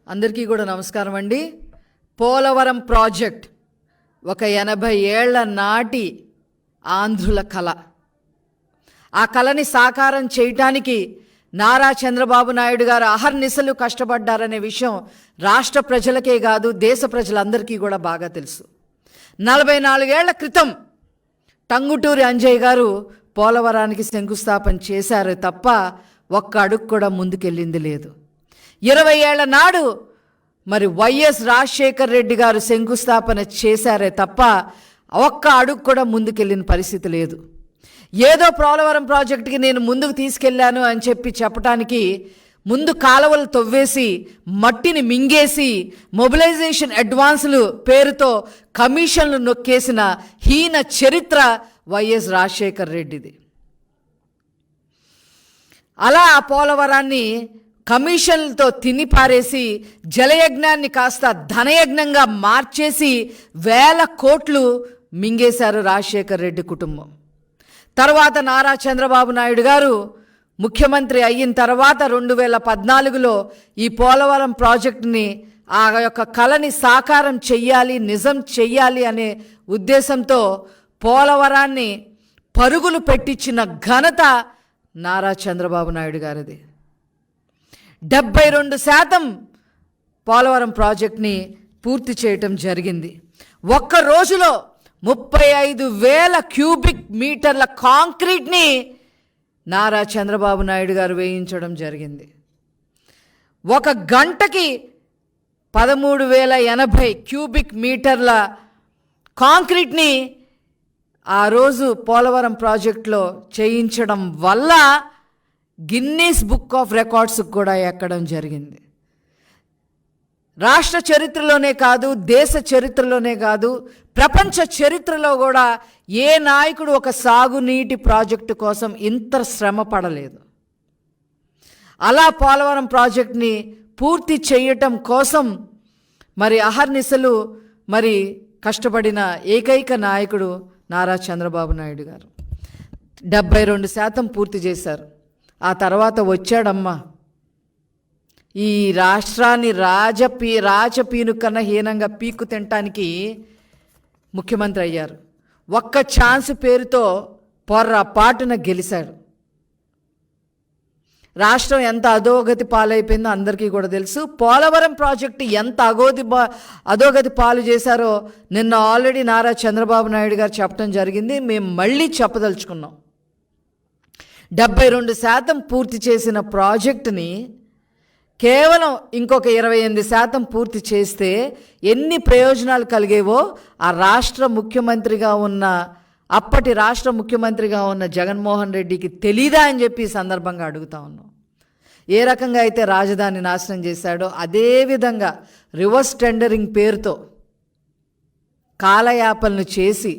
అందరికీ కూడా నమస్కారం అండి. పోలవరం ప్రాజెక్ట్ ఒక 80 ఏళ్ల నాటి ఆంధ్రుల కళ. ఆ కళని సాకారం చేయటానికి నారా చంద్రబాబు నాయుడు గారు అహర్నిశలు కష్టపడ్డారనే విషయం రాష్ట్ర ప్రజలకే కాదు దేశ ప్రజలందరికీ కూడా బాగా తెలుసు. 44 ఏళ్ల క్రితం టంగుటూరి అంజయ్య గారు పోలవరానికి శంకుస్థాపన చేశారు తప్ప ఒక్క అడుగు కూడా ముందుకెళ్ళింది లేదు. 20 ఏళ్ల నాడు మరి వైఎస్ రాజశేఖర్ రెడ్డి గారు శంకుస్థాపన చేశారే తప్ప ఒక్క అడుగు కూడా ముందుకెళ్ళిన పరిస్థితి లేదు. ఏదో పోలవరం ప్రాజెక్టుకి నేను ముందుకు తీసుకెళ్లాను అని చెప్పడానికి ముందు కాలువలు తవ్వేసి మట్టిని మింగేసి మొబిలైజేషన్ అడ్వాన్సులు పేరుతో కమిషన్లు నొక్కేసిన హీన చరిత్ర వైఎస్ రాజశేఖర్ రెడ్డిది. అలా ఆ పోలవరాన్ని కమిషన్లతో తినిపారేసి జలయజ్ఞాన్ని కాస్త ధనయజ్ఞంగా మార్చేసి 1000 కోట్లు మింగేశారు రాజశేఖర్ రెడ్డి కుటుంబం. తర్వాత నారా చంద్రబాబు నాయుడు గారు ముఖ్యమంత్రి అయిన తర్వాత 2014లో ఈ పోలవరం ప్రాజెక్టుని ఆ యొక్క కళని సాకారం చెయ్యాలి, నిజం చెయ్యాలి అనే ఉద్దేశంతో పోలవరాన్ని పరుగులు పెట్టించిన ఘనత నారా చంద్రబాబు నాయుడు గారిది. 72% పోలవరం ప్రాజెక్ట్ని పూర్తి చేయటం జరిగింది. ఒక్క రోజులో 35,000 క్యూబిక్ మీటర్ల కాంక్రీట్ని నారా చంద్రబాబు నాయుడు గారు వేయించడం జరిగింది. ఒక గంటకి 13,080 క్యూబిక్ మీటర్ల కాంక్రీట్ని ఆ రోజు పోలవరం ప్రాజెక్టులో చేయించడం వల్ల గిన్నీస్ బుక్ ఆఫ్ రికార్డ్స్కి కూడా ఎక్కడం జరిగింది. రాష్ట్ర చరిత్రలోనే కాదు, దేశ చరిత్రలోనే కాదు, ప్రపంచ చరిత్రలో కూడా ఏ నాయకుడు ఒక సాగునీటి ప్రాజెక్టు కోసం ఇంత శ్రమ పడలేదు. అలా పోలవరం ప్రాజెక్ట్ని పూర్తి చేయటం కోసం మరి అహర్నిశలు మరి కష్టపడిన ఏకైక నాయకుడు నారా చంద్రబాబు నాయుడు గారు. 72% పూర్తి చేశారు. ఆ తర్వాత వచ్చాడమ్మా ఈ రాష్ట్రాన్ని రాజపీను కన్నా హీనంగా పీక్కు తినటానికి ముఖ్యమంత్రి అయ్యారు. ఒక్క ఛాన్స్ పేరుతో పొర్రపాటున గెలిచాడు. రాష్ట్రం ఎంత అధోగతి పాలైపోయిందో అందరికీ కూడా తెలుసు. పోలవరం ప్రాజెక్టు ఎంత అధోగతి పాలు చేశారో నిన్న ఆల్రెడీ నారా చంద్రబాబు నాయుడు గారు చెప్పడం జరిగింది. మేము మళ్ళీ చెప్పదలుచుకున్నాం. 72% పూర్తి చేసిన ప్రాజెక్టుని కేవలం ఇంకొక 28% పూర్తి చేస్తే ఎన్ని ప్రయోజనాలు కలిగేవో ఆ అప్పటి రాష్ట్ర ముఖ్యమంత్రిగా ఉన్న జగన్మోహన్ రెడ్డికి తెలీదా అని చెప్పి ఈ సందర్భంగా అడుగుతా ఉన్నాం. ఏ రకంగా అయితే రాజధాని నాశనం చేశాడో అదేవిధంగా రివర్స్ టెండరింగ్ పేరుతో కాలయాపనలు చేసి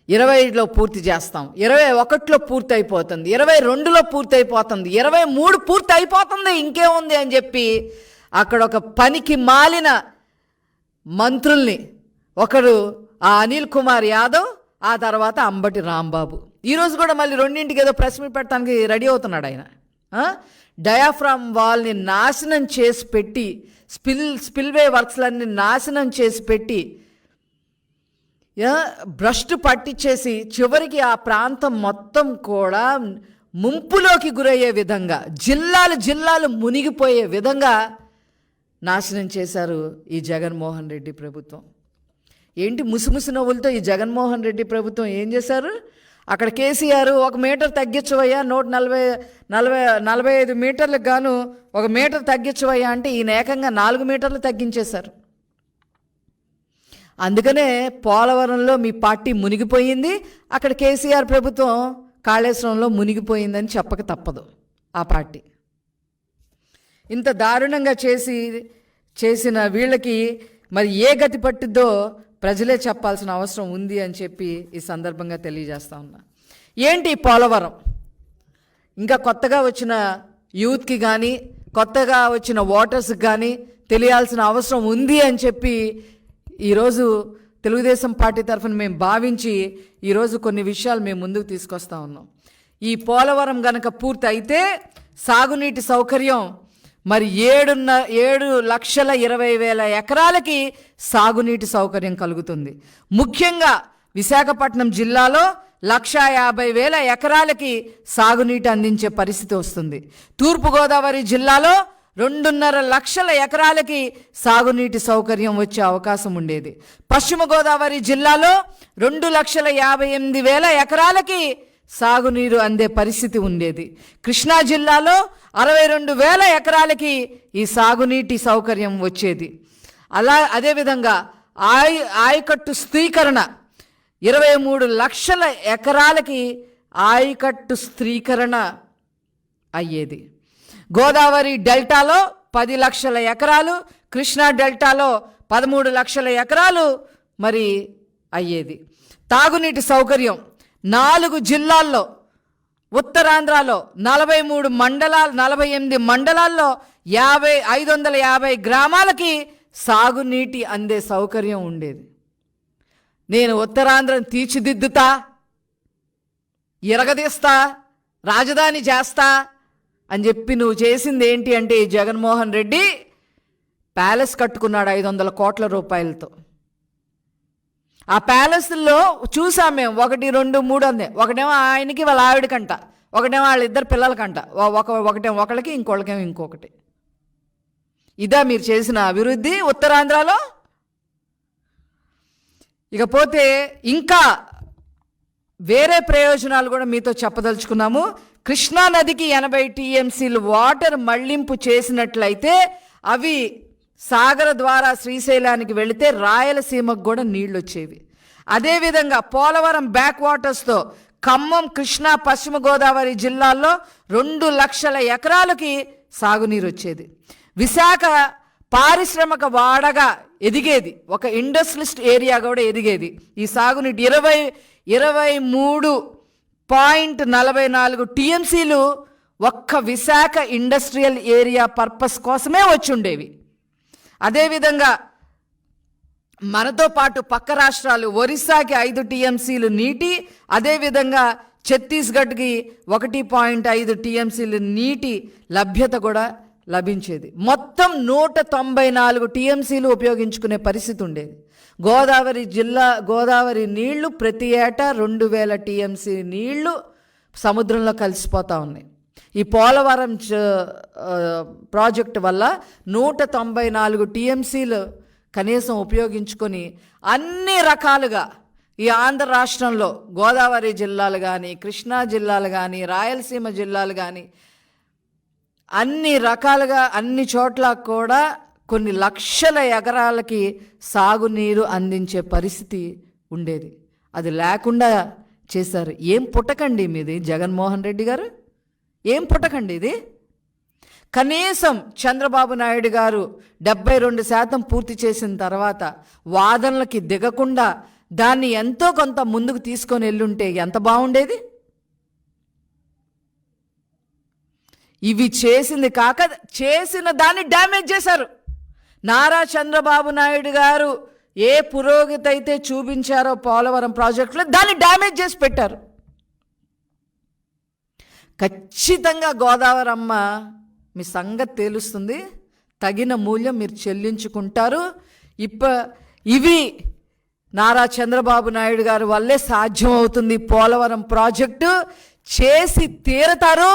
20లో పూర్తి చేస్తాం, 21లో పూర్తి అయిపోతుంది, 22లో పూర్తి అయిపోతుంది, 23 పూర్తి అయిపోతుంది, ఇంకేముంది అని చెప్పి అక్కడ ఒక పనికి మాలిన మంత్రుల్ని, ఒకడు ఆ అనిల్ కుమార్ యాదవ్, ఆ తర్వాత అంబటి రాంబాబు. ఈరోజు కూడా మళ్ళీ 2ంటికి ఏదో ప్రెస్ మీట్ పెట్టడానికి రెడీ అవుతున్నాడు ఆయన. డయాఫ్రామ్ వాల్ని నాశనం చేసి పెట్టి స్పిల్వే వర్క్స్లన్నీ నాశనం చేసి పెట్టి భ్రష్టు పట్టించేసి చివరికి ఆ ప్రాంతం మొత్తం కూడా ముంపులోకి గురయ్యే విధంగా జిల్లాలు మునిగిపోయే విధంగా నాశనం చేశారు ఈ జగన్మోహన్ రెడ్డి ప్రభుత్వం. ఏంటి ముసిముసి నవ్వులతో ఈ జగన్మోహన్ రెడ్డి ప్రభుత్వం ఏం చేశారు? అక్కడ కేసీఆర్ 1 మీటర్ తగ్గించవయ్యా, 145 మీటర్లకు గాను 1 మీటర్ తగ్గించవయ్యా అంటే ఈయన ఏకంగా 4 మీటర్లు తగ్గించేశారు. అందుకనే పోలవరంలో మీ పార్టీ మునిగిపోయింది, అక్కడ కేసీఆర్ ప్రభుత్వం కాళేశ్వరంలో మునిగిపోయిందని చెప్పక తప్పదు. ఆ పార్టీ ఇంత దారుణంగా చేసిన వీళ్ళకి మరి ఏ గతి పట్టిద్దో ప్రజలే చెప్పాల్సిన అవసరం ఉంది అని చెప్పి ఈ సందర్భంగా తెలియజేస్తా ఉన్నా. ఏంటి పోలవరం? ఇంకా కొత్తగా వచ్చిన యూత్కి కానీ కొత్తగా వచ్చిన ఓటర్స్కి కానీ తెలియాల్సిన అవసరం ఉంది అని చెప్పి ఈరోజు తెలుగుదేశం పార్టీ తరఫున మేము భావించి ఈరోజు కొన్ని విషయాలు మేము ముందుకు తీసుకొస్తా ఉన్నాం. ఈ పోలవరం గనక పూర్తి అయితే సాగునీటి సౌకర్యం మరి 7,20,000 ఎకరాలకి సాగునీటి సౌకర్యం కలుగుతుంది. ముఖ్యంగా విశాఖపట్నం జిల్లాలో 1,50,000 ఎకరాలకి సాగునీటి అందించే పరిస్థితి వస్తుంది. తూర్పుగోదావరి జిల్లాలో 2.5 లక్షల ఎకరాలకి సాగునీటి సౌకర్యం వచ్చే అవకాశం ఉండేది. పశ్చిమ గోదావరి జిల్లాలో 2,58,000 ఎకరాలకి సాగునీరు అందే పరిస్థితి ఉండేది. కృష్ణా జిల్లాలో 62,000 ఎకరాలకి ఈ సాగునీటి సౌకర్యం వచ్చేది. అదేవిధంగా ఆయకట్టు స్థిరీకరణ 23 లక్షల ఎకరాలకి ఆయకట్టు స్థిరీకరణ అయ్యేది. గోదావరి డెల్టాలో 10 లక్షల ఎకరాలు, కృష్ణా డెల్టాలో 13 లక్షల ఎకరాలు మరి అయ్యేది. తాగునీటి సౌకర్యం 4 జిల్లాల్లో, ఉత్తరాంధ్రలో 48 మండలాల్లో 550 గ్రామాలకి సాగునీటి అందే సౌకర్యం ఉండేది. నేను ఉత్తరాంధ్రను తీర్చిదిద్దుతా, ఇరగదీస్తా, రాజధాని చేస్తా అని చెప్పి నువ్వు చేసింది ఏంటి అంటే, ఈ జగన్మోహన్ రెడ్డి ప్యాలెస్ కట్టుకున్నాడు 500 కోట్ల రూపాయలతో. ఆ ప్యాలెస్లో చూసాం మేము, 1, 2, 3 అందే. ఒకటేమో ఆయనకి వాళ్ళ ఆవిడకంట, ఒకటేమో వాళ్ళిద్దరు పిల్లలకంట, ఒకటేమో ఒకళ్ళకి, ఇంకొకళ్ళకేమో ఇంకొకటి. ఇదా మీరు చేసిన అభివృద్ధి ఉత్తరాంధ్రలో? ఇకపోతే ఇంకా వేరే ప్రయోజనాలు కూడా మీతో చెప్పదలుచుకున్నాము. కృష్ణా నదికి 80 టీఎంసీలు వాటర్ మళ్లింపు చేసినట్లయితే అవి సాగర ద్వారా శ్రీశైలానికి వెళితే రాయలసీమకు కూడా నీళ్ళు వచ్చేవి. అదేవిధంగా పోలవరం బ్యాక్ వాటర్స్తో ఖమ్మం, కృష్ణా, పశ్చిమ గోదావరి జిల్లాల్లో 2 లక్షల ఎకరాలకి సాగునీరు వచ్చేది. విశాఖ పారిశ్రామిక వాడగా ఎదిగేది, ఒక ఇండస్ట్రియలిస్ట్ ఏరియా కూడా ఎదిగేది. ఈ సాగునీటి 23.44 టీఎంసీలు ఒక్క విశాఖ ఇండస్ట్రియల్ ఏరియా పర్పస్ కోసమే వచ్చి ఉండేవి. అదేవిధంగా మనతో పాటు పక్క రాష్ట్రాలు, ఒరిస్సాకి 5 టీఎంసీలు నీటి, అదేవిధంగా ఛత్తీస్గఢ్కి 1.5 టీఎంసీలు నీటి లభ్యత కూడా లభించేది. మొత్తం 194 టీఎంసీలు ఉపయోగించుకునే పరిస్థితి ఉండేది. గోదావరి నీళ్లు ప్రతి ఏటా 2,000 టీఎంసీ నీళ్లు సముద్రంలో కలిసిపోతూ ఉన్నాయి. ఈ పోలవరం ప్రాజెక్టు వల్ల 194 టీఎంసీలు కనీసం ఉపయోగించుకొని అన్ని రకాలుగా ఈ ఆంధ్ర రాష్ట్రంలో గోదావరి జిల్లాలు కానీ, కృష్ణా జిల్లాలు కానీ, రాయలసీమ జిల్లాలు కానీ అన్ని రకాలుగా అన్ని చోట్ల కూడా కొన్ని లక్షల ఎకరాలకి సాగునీరు అందించే పరిస్థితి ఉండేది. అది లేకుండా చేశారు. ఏం పుట్టకండి మీది జగన్మోహన్ రెడ్డి గారు, ఏం పుట్టకండి ఇది. కనీసం చంద్రబాబు నాయుడు గారు 72% పూర్తి చేసిన తర్వాత వాదనలకి దిగకుండా దాన్ని ఎంతో కొంత ముందుకు తీసుకొని వెళ్ళుంటే ఎంత బాగుండేది. ఇవి చేసింది కాక చేసిన దాన్ని డ్యామేజ్ చేశారు. నారా చంద్రబాబు నాయుడు గారు ఏ పురోగతి అయితే చూపించారో పోలవరం ప్రాజెక్టులో దాన్ని డ్యామేజ్ చేసి పెట్టారు. ఖచ్చితంగా గోదావరమ్మ మీ సంగతి తేలుస్తుంది, తగిన మూల్యం మీరు చెల్లించుకుంటారు. ఇవి నారా చంద్రబాబు నాయుడు గారి వల్లే సాధ్యం అవుతుంది. పోలవరం ప్రాజెక్టు చేసి తీరతారు,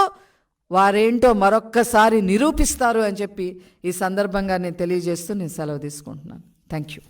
వారేంటో మరొక్కసారి నిరూపిస్తారు అని చెప్పి ఈ సందర్భంగా నేను తెలియజేస్తూ నేను సెలవు తీసుకుంటున్నాను. Thank you.